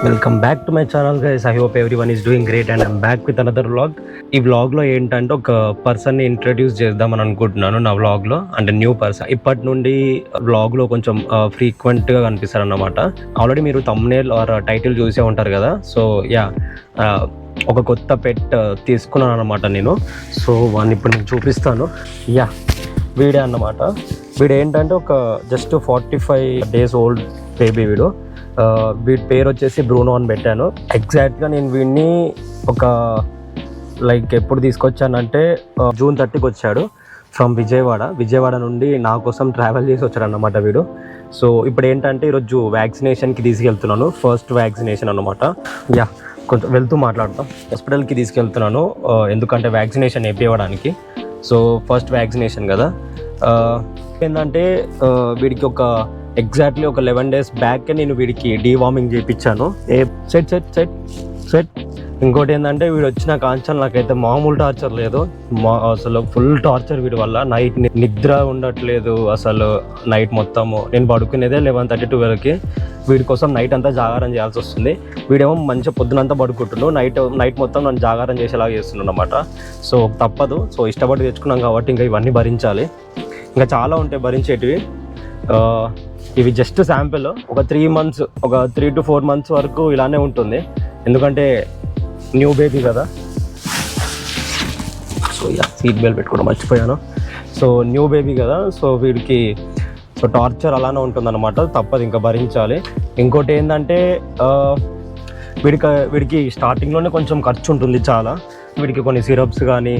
Welcome back to my channel guys. I hope everyone is doing great and I'm back with another vlog. ఈ వ్లాగ్లో ఏంటంటే ఒక పర్సన్ని introduce చేద్దామని అనుకుంటున్నాను నా వ్లాగ్లో. అంటే న్యూ పర్సన్ ఇప్పటి నుండి వ్లాగ్లో కొంచెం ఫ్రీక్వెంట్గా కనిపిస్తారు అన్నమాట. ఆల్రెడీ మీరు థంబ్నెయిల్ ఆర్ టైటిల్ చూసే ఉంటారు కదా. సో యా, ఒక కొత్త పెట్ తీసుకున్నాను అనమాట నేను. సో వాడిని ఇప్పుడు నేను చూపిస్తాను. యా, వీడే అన్నమాట. వీడు ఏంటంటే ఒక జస్ట్ 45 days ఓల్డ్ బేబీ. వీడి పేరు వచ్చేసి బ్రూనో అని పెట్టాను. ఎగ్జాక్ట్గా నేను వీడిని ఒక ఎప్పుడు తీసుకొచ్చానంటే June 30కి వచ్చాడు ఫ్రమ్ విజయవాడ నుండి నా కోసం ట్రావెల్ చేసి వచ్చాడు అన్నమాట వీడు. సో ఇప్పుడు ఏంటంటే ఈరోజు వ్యాక్సినేషన్కి తీసుకెళ్తున్నాను. ఫస్ట్ వ్యాక్సినేషన్ అన్నమాట. యా, కొంచెం వెళ్తూ మాట్లాడతాం. హాస్పిటల్కి తీసుకెళ్తున్నాను ఎందుకంటే వ్యాక్సినేషన్ వేయించడానికి. సో ఫస్ట్ వ్యాక్సినేషన్ కదా. ఏంటంటే వీడికి ఎగ్జాక్ట్లీ ఒక 11 days బ్యాక్ నేను వీడికి డీవార్మింగ్ చేయించాను. సెట్. ఇంకోటి ఏంటంటే వీడు వచ్చిన కాంచన్ నాకైతే మామూలు టార్చర్ లేదు. అసలు ఫుల్ టార్చర్ వీడి వల్ల. నైట్ నిద్ర ఉండట్లేదు అసలు. నైట్ మొత్తము నేను పడుకునేదే 11:30-12కి. వీడి కోసం నైట్ అంతా జాగారం చేయాల్సి వస్తుంది. వీడేమో మంచిగా పొద్దునంతా పడుకుంటున్నాడు. నైట్ మొత్తం నన్ను జాగారం చేసేలాగా చేస్తున్నాడు అనమాట. సో తప్పదు. సో ఇష్టపడి తెచ్చుకున్నాం కాబట్టి ఇంకా ఇవన్నీ భరించాలి. ఇంకా చాలా ఉంటాయి భరించేటివి. ఇవి జస్ట్ శాంపిల్. ఒక 3 to 4 months వరకు ఇలానే ఉంటుంది. ఎందుకంటే న్యూ బేబీ కదా. సో యా, సీట్ బెల్ట్ పెట్టుకోవడం మర్చిపోయాను. సో న్యూ బేబీ కదా. సో వీడికి టార్చర్ అలానే ఉంటుందన్నమాట. తప్పదు, ఇంకా భరించాలి. ఇంకోటి ఏంటంటే వీడికి స్టార్టింగ్లోనే కొంచెం ఖర్చు ఉంటుంది చాలా. వీడికి కొన్ని సిరప్స్ కానీ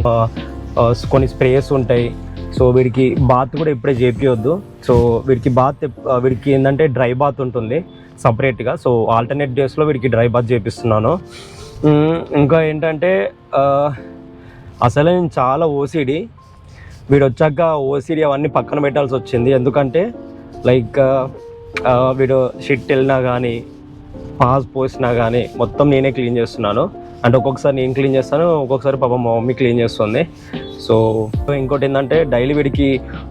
కొన్ని స్ప్రేస్ ఉంటాయి. సో వీడికి బాత్ కూడా ఇప్పుడే చేపియొద్దు. సో వీడికి ఏంటంటే డ్రై బాత్ ఉంటుంది సపరేట్గా. సో ఆల్టర్నేట్ డేస్లో వీడికి డ్రై బాత్ చేపిస్తున్నాను. ఇంకా ఏంటంటే అసలే నేను చాలా ఓసిడి. వీడు వచ్చాక ఓసిడి అవన్నీ పక్కన పెట్టాల్సి వచ్చింది. ఎందుకంటే వీడు షిట్ వెళ్ళినా కానీ పాస్ పోసినా కానీ మొత్తం నేనే క్లీన్ చేస్తున్నాను. అంటే ఒక్కొక్కసారి నేను క్లీన్ చేస్తాను, ఒక్కొక్కసారి పాప మా మమ్మీ క్లీన్ చేస్తుంది. సో ఇంకోటి ఏంటంటే డైలీ వీడికి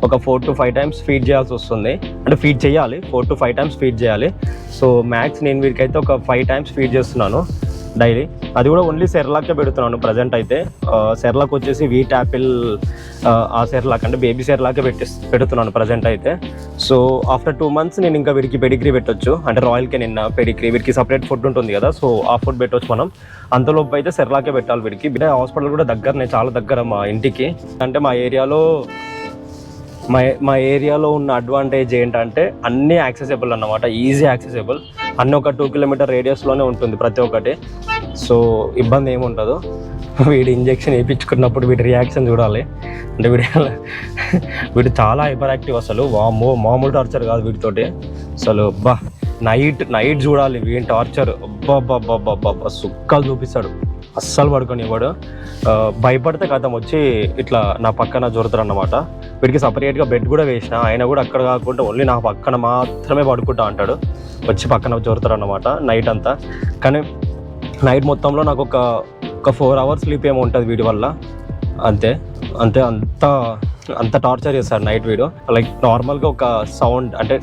ఒక 4 to 5 times ఫీడ్ చేయాల్సి వస్తుంది. అంటే ఫీడ్ చేయాలి, 4 to 5 times ఫీడ్ చేయాలి. సో మ్యాక్స్ నేను వీడికైతే ఒక 5 times ఫీడ్ చేస్తున్నాను డైలీ. అది కూడా ఓన్లీ సెర్లాకే పెడుతున్నాను ప్రజెంట్ అయితే. సెర్లాక్ వచ్చేసి వీట్ యాపిల్ ఆ సెర్లాక్ అంటే బేబీ సెర్లాకే పెడుతున్నాను ప్రజెంట్ అయితే. సో ఆఫ్టర్ 2 months నేను ఇంకా వీడికి పెడిగ్రీ పెట్టొచ్చు. అంటే రాయల్ కెనిన్ పెడిగ్రీ. వీడికి సపరేట్ ఫుడ్ ఉంటుంది కదా. సో ఆ ఫుడ్ పెట్టవచ్చు మనం. అంతలోపు అయితే సెర్లాకే పెట్టాలి వీడికి. హాస్పిటల్ కూడా దగ్గరనే, చాలా దగ్గర మా ఇంటికి. అంటే మా ఏరియాలో ఉన్న అడ్వాంటేజ్ ఏంటంటే అన్నీ యాక్సెసిబుల్ అన్నమాట. Easy accessible. అన్నీ ఒక 2 kilometer రేడియస్లోనే ఉంటుంది ప్రతి ఒక్కటి. సో ఇబ్బంది ఏముండదు. వీడి ఇంజెక్షన్ వేయించుకున్నప్పుడు వీడి రియాక్షన్ చూడాలి. అంటే వీడు చాలా హైపర్ యాక్టివ్ అసలు. మామూలు టార్చర్ కాదు వీడితోటి అసలు. నైట్ చూడాలి వీడి టార్చర్. సుక్కలు చూపిస్తాడు. అస్సలు పడుకోనివ్వడు. భయపడితే కథం వచ్చి ఇట్లా నా పక్కన జొరుతారు అన్నమాట. వీడికి సపరేట్గా బెడ్ కూడా వేసిన. ఆయన కూడా అక్కడ కాకుండా ఓన్లీ నా పక్కన మాత్రమే పడుకుంటా అంటాడు. వచ్చి పక్కన జొరుతారు అన్నమాట నైట్ అంతా. కానీ నైట్ మొత్తంలో నాకు ఒక 4 hours స్లీప్ ఏమో ఉంటుంది వీడి వల్ల. అంతే అంత టార్చర్ చేస్తాడు నైట్ వీడు. నార్మల్గా ఒక సౌండ్ అంటే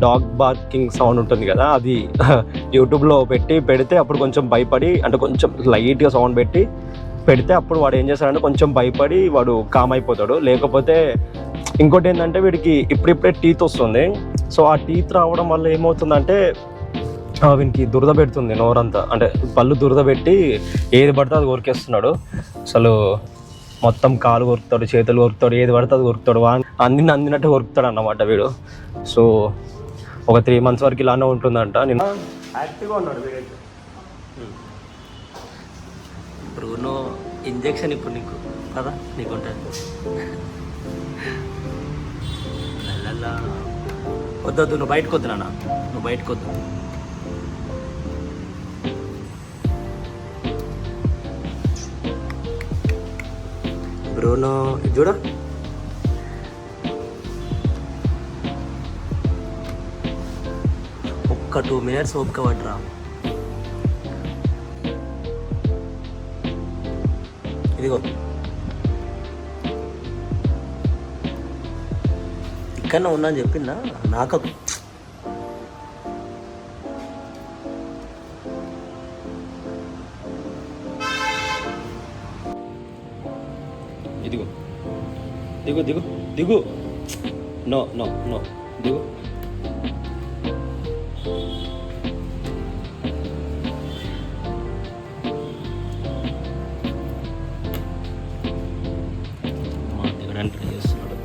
డాగ్ బార్కింగ్ సౌండ్ ఉంటుంది కదా, అది యూట్యూబ్లో పెడితే అప్పుడు కొంచెం భయపడి, అంటే కొంచెం లైట్గా సౌండ్ పెడితే అప్పుడు వాడు ఏం చేస్తాడంటే కొంచెం భయపడి వాడు కామ్ అయిపోతాడు. లేకపోతే ఇంకోటి ఏంటంటే వీడికి ఇప్పుడిప్పుడే టీత్ వస్తుంది. సో ఆ టీత్ రావడం వల్ల ఏమవుతుందంటే వీనికి దురద పెడుతుంది నోరంతా. అంటే పళ్ళు దురద పెట్టి ఏది పడితే అది కొరికేస్తున్నాడు. అసలు మొత్తం కాలు కొరుకుతాడు, చేతులు కొరుకుతాడు, ఏది పడితే అది కొరుకుతాడు. అందినట్టు కొరుకుతాడు అన్నమాట వీడు. సో ఒక 3 months వరకు ఇలానే ఉంటుందంట. నేను యాక్టివ్గా ఉన్నాడు వీడైతే. బ్రూనో ఇంజెక్షన్ ఇప్పుడు నీకు కదా, నీకు ఉంటుంది. వద్దు, నువ్వు బయటకు వద్దు నాన్న, నువ్వు బయటకు వద్దు. బ్రూనో చూడ, ఒక్క 2 minutes ఓపిక పట్టరా. ఇదిగో ఇక్కడ ఉన్నా అని చెప్పిందా నాకు. దిగు దిగు దిగు దిగు నో నో నో దిగు. దిగడానికి ట్రై చేస్తున్నాడు.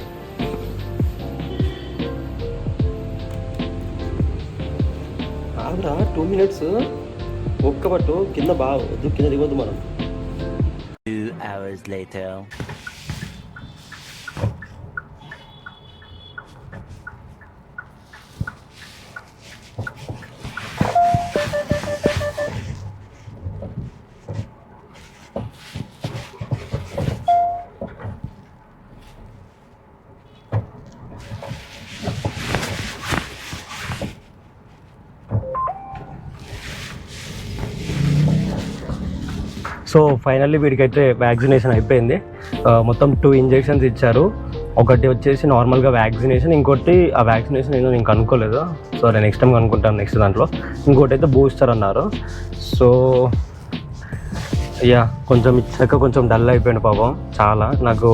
ఆగురా 2 minutes ఒక్క పట్టు కింద బాగా వద్దు, కింద దిగొద్దు మనం. 2 hours later. సో ఫైనల్లీ వీడికైతే వ్యాక్సినేషన్ అయిపోయింది. మొత్తం 2 injections ఇచ్చారు. ఒకటి వచ్చేసి నార్మల్గా వ్యాక్సినేషన్, ఇంకోటి ఆ వ్యాక్సినేషన్ ఏదో నేను కనుక్కోలేదు. సో నేను నెక్స్ట్ టైం కనుక్కుంటాను నెక్స్ట్ దాంట్లో. ఇంకోటి అయితే బూస్టర్ అన్నారు. సో కొంచెం ఇచ్చాక కొంచెం డల్ అయిపోయాడు పాపం చాలా. నాకు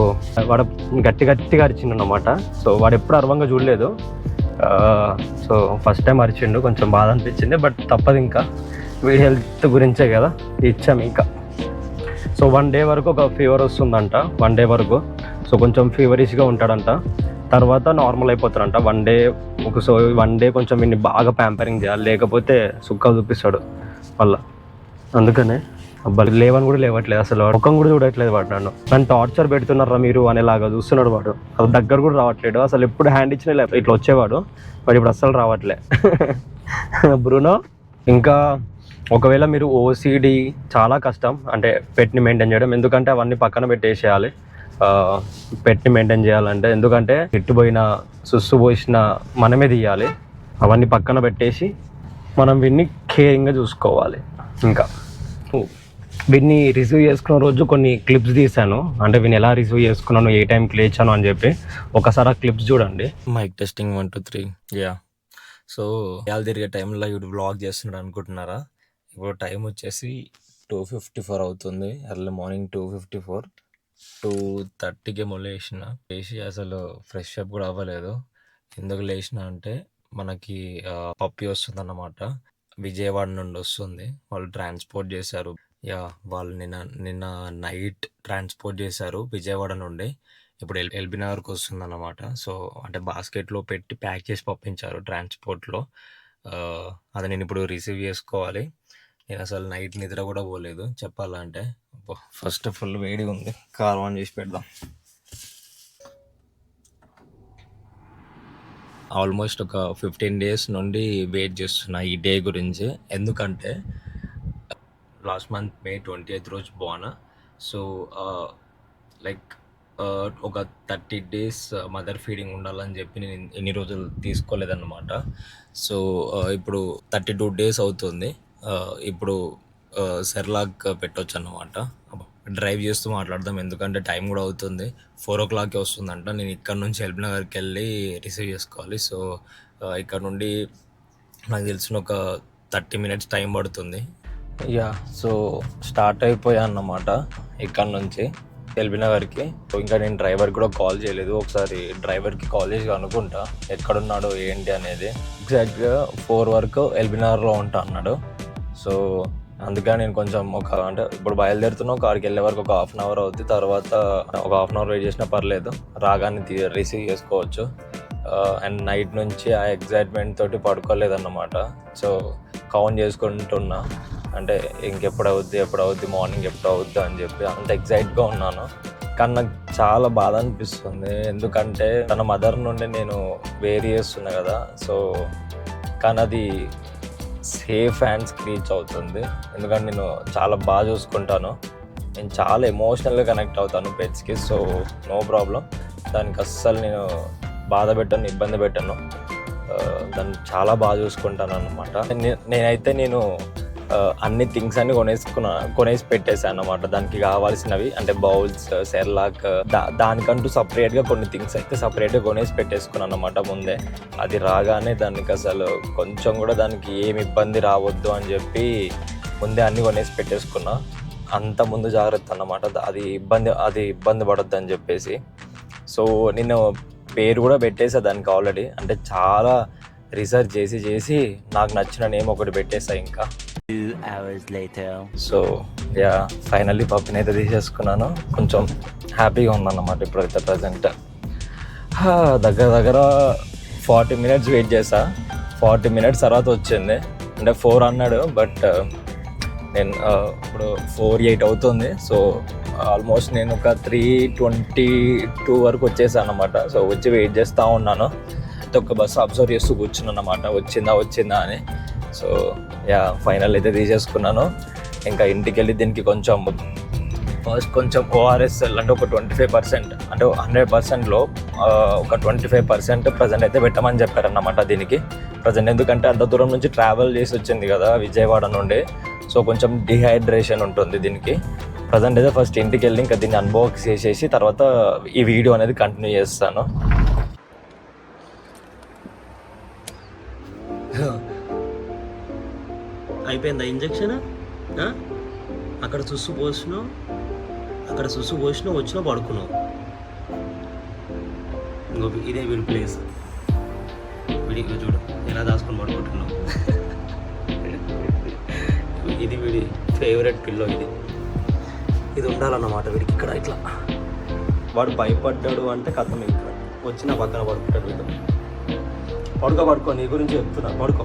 వాడు గట్టిగా అరిచిండు అన్నమాట. సో వాడు ఎప్పుడు అరవంగా చూడలేదు. సో ఫస్ట్ టైం అరిచిండు, కొంచెం బాధ అనిపించింది. బట్ తప్పదు, ఇంకా వీడి హెల్త్ గురించే కదా ఇచ్చాము ఇంకా. సో 1 day వరకు ఒక ఫీవర్ వస్తుందంట, 1 day వరకు. సో కొంచెం ఫీవరిష్గా ఉంటాడంట, తర్వాత నార్మల్ అయిపోతాడంట 1 day. సో 1 day కొంచెం వీడిని బాగా ప్యాంపరింగ్ చేయాలి, లేకపోతే సుక్కలు చూపిస్తాడు మళ్ళా. అందుకనే అబ్బాయి లేవని కూడా లేవట్లేదు, అసలు ముఖం కూడా చూడట్లేదు వాడు. నన్ను టార్చర్ పెడుతున్నారా మీరు అనేలాగా చూస్తున్నాడు వాడు. అసలు దగ్గర కూడా రావట్లేడు. అసలు ఎప్పుడు హ్యాండ్ ఇచ్చినా ఇట్లా వచ్చేవాడు, వాడు ఇప్పుడు అస్సలు రావట్లే. బ్రూనో, ఇంకా ఒకవేళ మీరు ఓసిడి చాలా కష్టం అంటే పెట్ని మెయింటైన్ చేయడం, ఎందుకంటే అవన్నీ పక్కన పెట్టేసేయాలి పెట్ని మెయింటైన్ చేయాలంటే. ఎందుకంటే ఎట్టుపోయినా సుస్సు పోసిన మనమే తీయాలి, అవన్నీ పక్కన పెట్టేసి మనం వీడిని కేరింగ్గా చూసుకోవాలి. ఇంకా వీడిని రిసీవ్ చేసుకున్న రోజు కొన్ని క్లిప్స్ తీసాను, అంటే వీని ఎలా రిసీవ్ చేసుకున్నాను, ఏ టైంకి లేచాను అని చెప్పి. ఒకసారి ఆ క్లిప్స్ చూడండి. Mic testing 1 2 3. సో ఇవాళ తిరిగే టైంలో ఇప్పుడు వ్లాగ్ చేస్తున్నాడు అనుకుంటున్నారా? ఇప్పుడు టైం వచ్చేసి 2:54 అవుతుంది. Early morning 2:54. 2:30కి లేచి అసలు ఫ్రెష్ అప్ కూడా అవ్వలేదు. ఎందుకు లేచిన అంటే మనకి పప్పి వస్తుంది అన్నమాట, విజయవాడ నుండి వస్తుంది. వాళ్ళు ట్రాన్స్పోర్ట్ చేశారు. వాళ్ళు నిన్న నైట్ ట్రాన్స్పోర్ట్ చేశారు విజయవాడ నుండి. ఇప్పుడు ఎల్బీ నగర్కి వస్తుంది అన్నమాట. సో అంటే బాస్కెట్లో పెట్టి ప్యాక్ చేసి పంపించారు ట్రాన్స్పోర్ట్లో. అది నేను ఇప్పుడు రిసీవ్ చేసుకోవాలి. నేను అసలు నైట్ నిద్ర కూడా పోలేదు చెప్పాలంటే. ఫస్ట్ ఫుల్ వేడిగా ఉంది, కార్ ఆన్ చేసి పెడదాం. ఆల్మోస్ట్ ఒక 15 days నుండి వెయిట్ చేస్తున్నా ఈ డే గురించి. ఎందుకంటే లాస్ట్ మంత్ May 28th రోజు బోనా. సో లైక్ ఒక 30 days మదర్ ఫీడింగ్ ఉండాలని చెప్పి నేను ఎన్ని రోజులు తీసుకోలేదన్నమాట. సో ఇప్పుడు 32 days అవుతుంది. ఇప్పుడు సెర్లాక్ పెట్టవచ్చు అన్నమాట. డ్రైవ్ చేస్తూ మాట్లాడదాం, ఎందుకంటే టైం కూడా అవుతుంది. 4 o'clock వస్తుందంట. నేను ఇక్కడ నుంచి ఎల్బీ నగర్కి వెళ్ళి రిసీవ్ చేసుకోవాలి. సో ఇక్కడ నుండి నాకు తెలిసిన ఒక 30 minutes టైం పడుతుంది. సో స్టార్ట్ అయిపోయా అన్నమాట ఇక్కడ నుంచి ఎల్బీ నగర్కి. ఇంకా నేను డ్రైవర్కి కూడా కాల్ చేయలేదు. ఒకసారి డ్రైవర్కి కాల్ చేసి అనుకుంటా ఎక్కడున్నాడో ఏంటి అనేది. ఎగ్జాక్ట్గా 4 వరకు ఎల్బీ నగర్లో ఉంటా అన్నాడు. సో అందుకని నేను కొంచెం అంటే ఇప్పుడు బయలుదేరుతున్నా, కార్కి వెళ్ళే వరకు ఒక 1/2 hour అవుతుంది. తర్వాత ఒక 1/2 hour వెయిట్ చేసినా పర్లేదు, రాగానే రిసీవ్ చేసుకోవచ్చు. అండ్ నైట్ నుంచి ఆ ఎగ్జైట్మెంట్ తోటి పడుకోలేదన్నమాట. సో కౌంట్ చేసుకుంటున్నా, అంటే ఇంకెప్పుడు అవుద్ది మార్నింగ్ ఎప్పుడు అవుద్ది అని చెప్పి అంత ఎగ్జైట్గా ఉన్నాను. కానీ నాకు చాలా బాధ అనిపిస్తుంది, ఎందుకంటే తన మదర్ నుండి నేను వేరు చేస్తున్నా కదా. సో కానీ అది సేఫ్ హ్యాండ్స్కి రీచ్ అవుతుంది, ఎందుకంటే నేను చాలా బాగా చూసుకుంటాను. నేను చాలా ఎమోషనల్గా కనెక్ట్ అవుతాను పెట్స్కి. సో నో ప్రాబ్లం, దానికి అస్సలు నేను బాధ పెట్టను, ఇబ్బంది పెట్టను. దాన్ని చాలా బాగా చూసుకుంటాను అన్నమాట. నేను అన్ని థింగ్స్ అన్ని కొనేసి పెట్టేశాను అన్నమాట. దానికి కావాల్సినవి అంటే బౌల్స్, సెర్లాక్, దానికంటూ సపరేట్గా కొన్ని థింగ్స్ అయితే సపరేట్గా కొనేసి పెట్టేసుకున్నాను అన్నమాట ముందే. అది రాగానే దానికి అసలు కొంచెం కూడా దానికి ఏమి ఇబ్బంది రావద్దు అని చెప్పి ముందే అన్నీ కొనేసి పెట్టేసుకున్నా. అంత ముందు జాగ్రత్త అన్నమాట. అది ఇబ్బంది పడొద్దు అని చెప్పేసి. సో నేను పేరు కూడా పెట్టేసా దానికి ఆల్రెడీ. అంటే చాలా రీసెర్చ్ చేసి నాకు నచ్చిన నేమ్ ఒకటి పెట్టేసా ఇంకా. 2 hours later. So yeah finally పప్పిని అయితే తీసేసుకున్నాను. కొంచెం హ్యాపీగా ఉందన్నమాట ఇప్పుడైతే ప్రజెంట్. దగ్గర 40 minutes వెయిట్ చేసా. 40 minutes తర్వాత వచ్చింది. అంటే 4 అన్నాడు, బట్ నేను ఇప్పుడు 4:08 అవుతుంది. సో ఆల్మోస్ట్ నేను ఒక 3:22 వరకు వచ్చేసాను అన్నమాట. సో వచ్చి వెయిట్ చేస్తూ ఉన్నాను. ఒక బస్సు అబ్జర్వ్ చేస్తూ కూర్చున్నాను అన్నమాట, వచ్చిందా అని. సో యా ఫైనల్ అయితే తీసేసుకున్నాను. ఇంకా ఇంటికి వెళ్ళి దీనికి కొంచెం ఓఆర్ఎస్ఎల్ అంటే ఒక 25%, అంటే 100%లో ఒక 25% ప్రజెంట్ అయితే పెట్టమని చెప్పారన్నమాట దీనికి ప్రజెంట్. ఎందుకంటే అంత దూరం నుంచి ట్రావెల్ చేసి వచ్చింది కదా విజయవాడ నుండి. సో కొంచెం డిహైడ్రేషన్ ఉంటుంది దీనికి. ప్రజెంట్ అయితే ఫస్ట్ ఇంటికి వెళ్ళి ఇంకా దీన్ని అన్బాక్స్ చేసేసి తర్వాత ఈ వీడియో అనేది కంటిన్యూ చేస్తాను. అయిపోయిందా ఇంజక్షన్? అక్కడ సుస్సు పోసినావు వచ్చినావు పడుకున్నావు. ఇంకో ఇదే వీడి ప్లేస్. వీడికి చూడు ఎలా దాచుకొని పడుకుంటున్నావు. ఇది వీడి ఫేవరెట్ పిల్లో. ఇది ఉండాలన్నమాట వీడికి ఇక్కడ. ఇట్లా వాడు భయపడ్డాడు అంటే కథం ఇక్కడ వచ్చి నా పక్కన పడుకుంటాడు. వీడు పడుకో నీ గురించి చెప్తున్నా, పడుకో.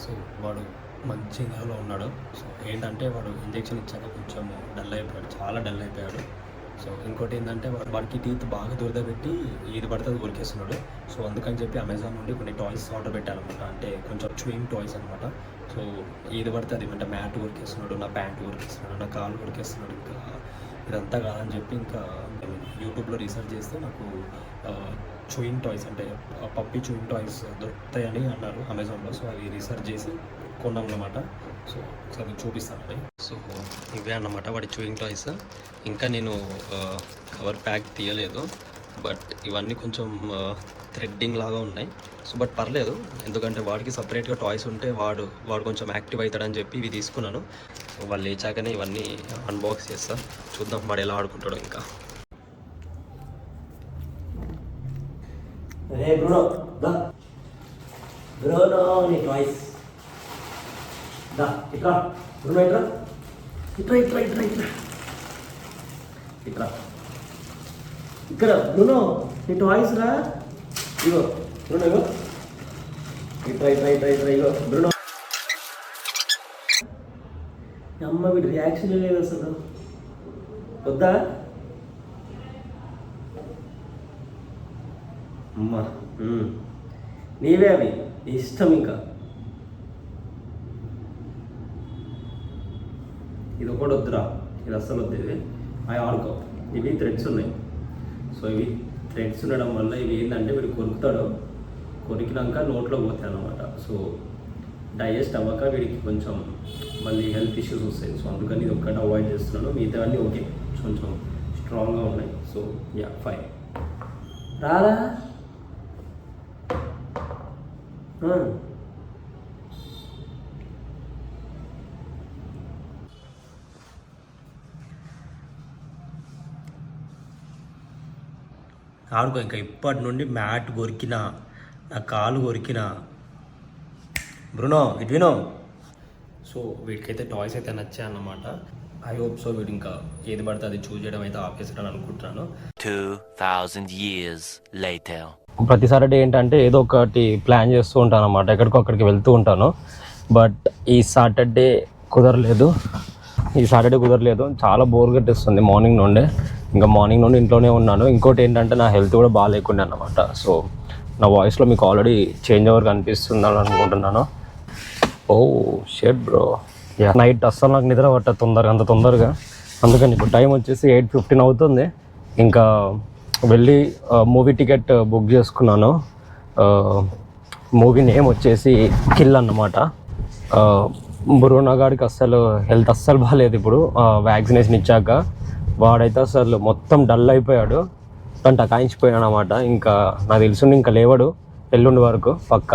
సో వాడు మంచి నెలలో ఉన్నాడు. సో ఏంటంటే వాడు ఇంజెక్షన్ ఇచ్చాక కొంచెం డల్ అయిపోయాడు, చాలా డల్ అయిపోయాడు. సో ఇంకోటి ఏంటంటే వాడికి టీత్ బాగా దురదపెట్టి ఏది పడితే అది కొరికేస్తున్నాడు. సో అందుకని చెప్పి అమెజాన్ నుండి కొన్ని టాయ్స్ ఆర్డర్ పెట్టాలన్నమాట. అంటే కొంచెం చూయింగ్ టాయ్స్ అనమాట. సో ఏది పడితే అది, అంటే మ్యాట్ కొరికేస్తున్నాడు, నా ప్యాంట్ కొరికేస్తున్నాడు, నా కాలు కొరికేస్తున్నాడు. ఇంకా ఇదంతా కాదని చెప్పి ఇంకా యూట్యూబ్లో రీసెర్చ్ చేస్తే నాకు చూయింగ్ టాయ్స్, అంటే పప్పీ చూయింగ్ టాయ్స్ దొరుకుతాయని అన్నారు అమెజాన్లో. సో అవి రీసెర్చ్ చేసి కొన్నాం అన్నమాట. సో ఒకసారి చూపిస్తానండి. సో ఇవే అన్నమాట వాడి చూయింగ్ టాయ్స్. ఇంకా నేను కవర్ ప్యాక్ తీయలేదు, బట్ ఇవన్నీ కొంచెం థ్రెడ్డింగ్ లాగా ఉన్నాయి. సో బట్ పర్లేదు, ఎందుకంటే వాడికి సపరేట్గా టాయ్స్ ఉంటే వాడు కొంచెం యాక్టివ్ అవుతాడని చెప్పి ఇవి తీసుకున్నాను. సో వాళ్ళు లేచాకనే ఇవన్నీ అన్బాక్స్ చేస్తా, చూద్దాం వాడు ఎలా ఆడుకుంటాడో. ఇంకా నీ టాయ్స్ ఇట్లా ఇట్లా ఇట్లా ఇట్లా ఇట్లా ఇట్లా ఇట్లా ఇక్కడ బ్రూనో నీ టాయ్స్ రా. ఇగో బ్రూనో, ఇగో ఇట్లా ఇట్లా ఇట్లా ఇట్లా ఇగో బ్రూనో. అమ్మ వీటి రియాక్షన్ లేదు అసలు. వద్దా అమ్మా, నీవే అవి ఇష్టం. ఇంకా ఇది ఒకటి వద్దురా, ఇది అస్సలు వద్దు. ఇది అవి ఆడుకో. ఇవి థ్రెడ్స్ ఉన్నాయి. సో ఇవి థ్రెడ్స్ ఉండడం వల్ల ఇవి ఏంటంటే వీడు కొరుకుతాడు, కొరికినాక నోట్లో పోతాయి అన్నమాట. సో డైజెస్ట్ అవ్వక వీడికి కొంచెం మళ్ళీ హెల్త్ ఇష్యూస్ వస్తాయి. సో అందుకని ఇది ఒక్కటి అవాయిడ్ చేస్తున్నాను. మిగతావన్నీ ఓకే, కొంచెం స్ట్రాంగ్గా ఉన్నాయి. So yeah fine. రారా ఆడుకో. ఇంకా ఇప్పటి నుండి మ్యాట్ కొరికిన, నా కాలు కొరికిన. బ్రునో ఇట్ వినో. సో వీడికైతే టాయ్స్ అయితే నచ్చాయి అన్నమాట. ఐ హోప్ సో వీడు ఇంకా ఏది పడితే అది చూస్ చేయడం అయితే ఆపేసాడని అనుకుంటున్నాను. 2000 years later. ప్రతి సాటర్డే ఏంటంటే ఏదో ఒకటి ప్లాన్ చేస్తూ ఉంటాను అన్నమాట, ఎక్కడికో అక్కడికి వెళ్తూ ఉంటాను. బట్ ఈ సాటర్డే కుదరలేదు. చాలా బోర్ కట్టేస్తుంది మార్నింగ్ నుండి. ఇంకా మార్నింగ్ నుండి ఇంట్లోనే ఉన్నాను. ఇంకోటి ఏంటంటే నా హెల్త్ కూడా బాగా లేకుండా అన్నమాట. సో నా వాయిస్లో మీకు ఆల్రెడీ చేంజ్ ఓవర్ కనిపిస్తుందని అనుకుంటున్నాను. ఓ షెట్ బ్రో. నైట్ అస్సలు నాకు నిద్ర పట్టదు అంత తొందరగా. అందుకని ఇప్పుడు టైం వచ్చేసి 8:15 అవుతుంది. ఇంకా వెళ్ళి మూవీ టికెట్ బుక్ చేసుకున్నాను. మూవీ నేమ్ వచ్చేసి కిల్ అన్నమాట. బ్రూనోగాడికి హెల్త్ అస్సలు బాగాలేదు ఇప్పుడు. వ్యాక్సినేషన్ ఇచ్చాక వాడైతే అసలు మొత్తం డల్ అయిపోయాడు, టకాయించిపోయాడు అన్నమాట. ఇంకా నాకు తెలుసు ఇంకా లేవాడు ఎల్లుండి వరకు పక్క.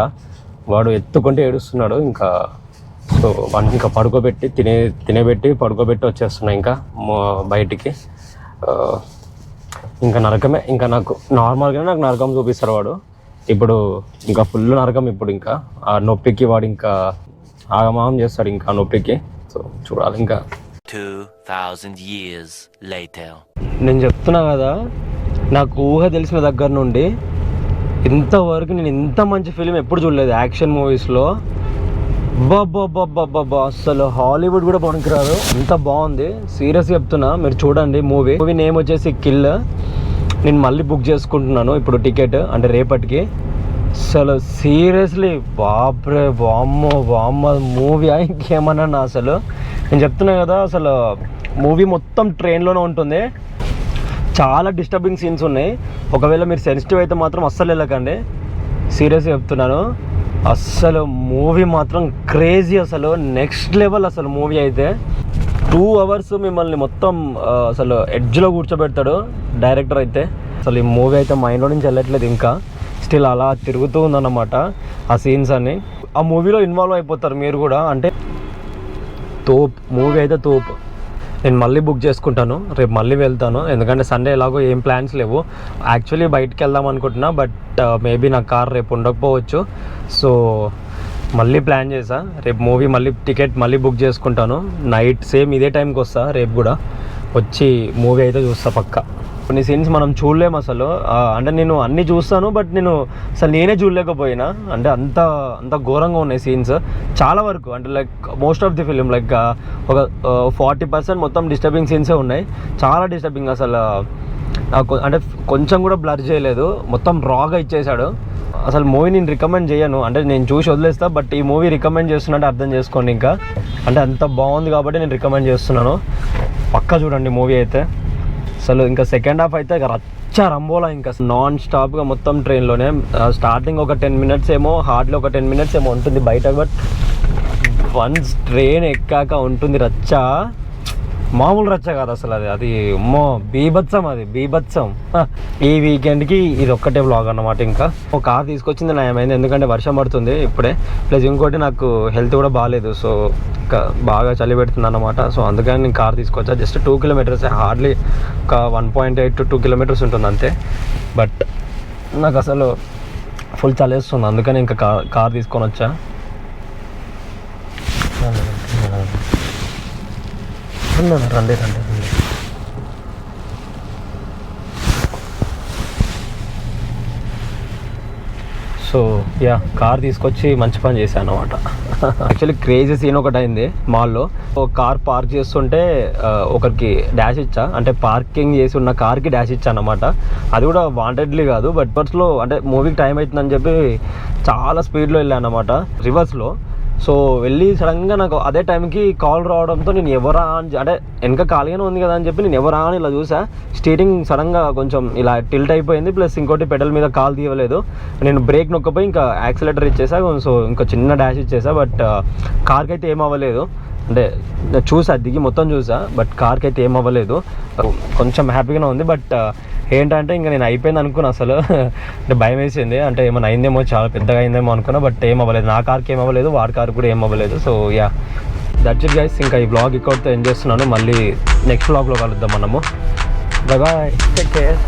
వాడు ఎత్తుకుంటే ఏడుస్తున్నాడు. ఇంకా సో వాడిని ఇంకా పడుకోబెట్టి తినబెట్టి పడుకోబెట్టి వచ్చేస్తున్నా ఇంకా బయటికి. ఇంకా నరకమే, ఇంకా నాకు నార్మల్గానే నాకు నరకం చూపిస్తారు వాడు. ఇప్పుడు ఇంకా ఫుల్ నరకం. ఇప్పుడు ఇంకా ఆ నొప్పికి వాడు ఇంకా ఆగమాగం చేస్తాడు ఇంకా ఆ నొప్పికి. సో చూడాలి ఇంకా. 2000 years later. నేను చెప్తున్నా కదా, నాకు ఊహ తెలిసిన దగ్గర నుండి ఇంతవరకు నేను ఇంత మంచి ఫిలిం ఎప్పుడు చూడలేదు యాక్షన్ మూవీస్లో. బాబా అసలు హాలీవుడ్ కూడా పనికిరాదు, అంత బాగుంది. సీరియస్గా చెప్తున్నా, మీరు చూడండి. మూవీ నేమ్ వచ్చేసి కిల్. నేను మళ్ళీ బుక్ చేసుకుంటున్నాను ఇప్పుడు టికెట్, అంటే రేపటికి. అసలు సీరియస్లీ బాబ్రే వామ్మ మూవీ ఇంకేమన్నా. అసలు నేను చెప్తున్నా కదా, అసలు మూవీ మొత్తం ట్రైన్లోనే ఉంటుంది. చాలా డిస్టర్బింగ్ సీన్స్ ఉన్నాయి. ఒకవేళ మీరు సెన్సిటివ్ అయితే మాత్రం అస్సలు వెళ్ళకండి, సీరియస్గా చెప్తున్నాను. అస్సలు మూవీ మాత్రం క్రేజీ, అసలు నెక్స్ట్ లెవెల్. అసలు మూవీ అయితే 2 hours మిమ్మల్ని మొత్తం అసలు ఎడ్జ్లో కూర్చోబెడతాడు డైరెక్టర్ అయితే. అసలు ఈ మూవీ అయితే మైండ్లో నుంచి వెళ్ళట్లేదు, ఇంకా స్టిల్ అలా తిరుగుతూ ఉందన్నమాట ఆ సీన్స్ అన్ని. ఆ మూవీలో ఇన్వాల్వ్ అయిపోతారు మీరు కూడా. అంటే తోపు మూవీ అయితే తోపు. నేను మళ్ళీ బుక్ చేసుకుంటాను, రేపు మళ్ళీ వెళ్తాను. ఎందుకంటే సండే ఎలాగో ఏం ప్లాన్స్ లేవు. యాక్చువల్లీ బయటికి వెళ్దాం అనుకుంటున్నా, బట్ మేబీ నా కార్ రేపు ఉండకపోవచ్చు. సో మళ్ళీ ప్లాన్ చేసా, రేపు మూవీ మళ్ళీ టికెట్ మళ్ళీ బుక్ చేసుకుంటాను. నైట్ సేమ్ ఇదే టైంకి వస్తా రేపు కూడా, వచ్చి మూవీ అయితే చూస్తా పక్కా. కొన్ని సీన్స్ మనం చూడలేము అసలు. అంటే నేను అన్నీ చూస్తాను, బట్ నేను అసలు నేనే చూడలేకపోయినా. అంటే అంత ఘోరంగా ఉన్నాయి సీన్స్ చాలా వరకు. అంటే like most of the film like ఒక 40% మొత్తం డిస్టర్బింగ్ సీన్సే ఉన్నాయి. చాలా డిస్టర్బింగ్ అసలు. అంటే కొంచెం కూడా బ్లర్ చేయలేదు, మొత్తం రాగా ఇచ్చేసాడు. అసలు మూవీ నేను రికమెండ్ చేయను, అంటే నేను చూసి వదిలేస్తా. బట్ ఈ మూవీ రికమెండ్ చేస్తున్నట్టు అర్థం చేసుకోండి. ఇంకా అంటే అంత బాగుంది కాబట్టి నేను రికమెండ్ చేస్తున్నాను. పక్కా చూడండి మూవీ అయితే. అసలు ఇంకా సెకండ్ హాఫ్ అయితే రచ్చ రంబోలా, ఇంకా నాన్ స్టాప్గా మొత్తం ట్రైన్లోనే. స్టార్టింగ్ ఒక 10 minutes ఏమో, హార్డ్లీ ఒక 10 minutes ఏమో ఉంటుంది బయట. బట్ వన్స్ ట్రైన్ ఎక్కాక ఉంటుంది రచ్చ, మామూలు రచ్చ కాదు అసలు. అది అమ్మో బీభత్సం, అది బీభత్సం. ఈ వీకెండ్కి ఇది ఒక్కటే వ్లాగ్ అన్నమాట. ఇంకా ఒక కార్ తీసుకొచ్చింది నయమైంది, ఎందుకంటే వర్షం పడుతుంది ఇప్పుడే. ప్లస్ ఇంకోటి నాకు హెల్త్ కూడా బాగాలేదు, సో ఇంకా బాగా చలి పెడుతుంది అన్నమాట. సో అందుకని నేను కార్ తీసుకొచ్చా. జస్ట్ 2 kilometers, హార్డ్లీ ఒక 1.8 to 2 kilometers ఉంటుంది అంతే. బట్ నాకు అసలు ఫుల్ చలేస్తుంది, అందుకని ఇంకా కార్ తీసుకొని వచ్చా. రండి. సో యా, కార్ తీసుకొచ్చి మంచి పని చేశాను అనమాట. యాక్చువల్లీ క్రేజీ సీన్ ఒకటి అయింది మాల్లో. ఒక కార్ పార్క్ చేస్తుంటే ఒకరికి డాష్ ఇచ్చా, అంటే పార్కింగ్ చేసి ఉన్న కార్కి డాష్ ఇచ్చా అనమాట. అది కూడా వాంటెడ్లీ కాదు, బట్ బస్లో అంటే మూవీకి టైం అవుతుందని చెప్పి చాలా స్పీడ్లో వెళ్ళాను అనమాట రివర్స్లో. సో వెళ్ళి సడన్గా నాకు అదే టైంకి కాల్ రావడంతో నేను ఎవరా అని, అంటే వెనక ఖాళీగానే ఉంది కదా అని చెప్పి నేను ఎవరా అని ఇలా చూసా. స్టీరింగ్ సడన్గా కొంచెం ఇలా టిల్ట్ అయిపోయింది, ప్లస్ ఇంకోటి పెడల్ మీద కాల్ తీయలేదు. నేను బ్రేక్ నొక్కపోయి ఇంకా యాక్సిలేటర్ ఇచ్చేసా. సో ఇంకా చిన్న డాష్ ఇచ్చేసా, బట్ కార్కి అయితే ఏం అవ్వలేదు. అంటే చూసా, దిగి మొత్తం చూసా, బట్ కార్కి అయితే ఏం అవ్వలేదు. కొంచెం హ్యాపీగానే ఉంది. బట్ ఏంటంటే ఇంకా నేను అయిపోయింది అనుకున్నా అసలు. అంటే భయం వేసింది, అంటే ఏమైనా అయిందేమో, చాలా పెద్దగా అయిందేమో అనుకున్నా. బట్ ఏం అవ్వలేదు, నా కార్కి ఏం అవ్వలేదు, వాడి కార్ కూడా ఏం అవ్వలేదు. So yeah, that's it guys. ఇంకా ఈ బ్లాగ్ ఇక్కడితో ఎండ్ చేస్తున్నాను. మళ్ళీ నెక్స్ట్ బ్లాగ్లో కలుద్దాం మనము. Bye, take care.